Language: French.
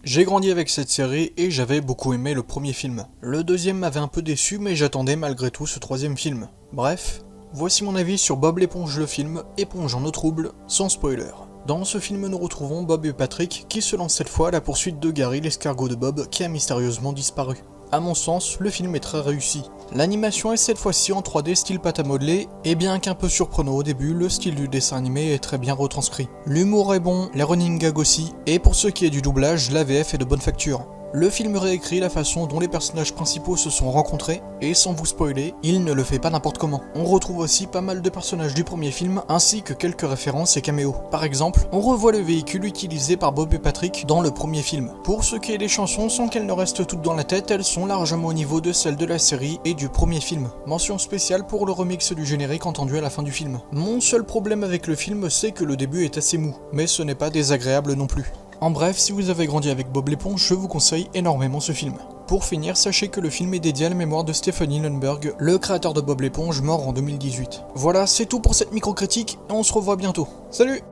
J'ai grandi avec cette série et j'avais beaucoup aimé le premier film. Le deuxième m'avait un peu déçu mais j'attendais malgré tout ce troisième film. Bref, voici mon avis sur Bob l'éponge le film, éponge en eau trouble, sans spoiler. Dans ce film nous retrouvons Bob et Patrick qui se lancent cette fois à la poursuite de Gary l'escargot de Bob qui a mystérieusement disparu. A mon sens, le film est très réussi. L'animation est cette fois-ci en 3D style pâte à modeler, et bien qu'un peu surprenant au début, le style du dessin animé est très bien retranscrit. L'humour est bon, les running gags aussi, et pour ce qui est du doublage, la VF est de bonne facture. Le film réécrit la façon dont les personnages principaux se sont rencontrés, et sans vous spoiler, il ne le fait pas n'importe comment. On retrouve aussi pas mal de personnages du premier film, ainsi que quelques références et caméos. Par exemple, on revoit le véhicule utilisé par Bob et Patrick dans le premier film. Pour ce qui est des chansons, sans qu'elles ne restent toutes dans la tête, elles sont largement au niveau de celles de la série et du premier film. Mention spéciale pour le remix du générique entendu à la fin du film. Mon seul problème avec le film, c'est que le début est assez mou, mais ce n'est pas désagréable non plus. En bref, si vous avez grandi avec Bob l'éponge, je vous conseille énormément ce film. Pour finir, sachez que le film est dédié à la mémoire de Stephen Hillenburg, le créateur de Bob l'éponge, mort en 2018. Voilà, c'est tout pour cette micro-critique, et on se revoit bientôt. Salut!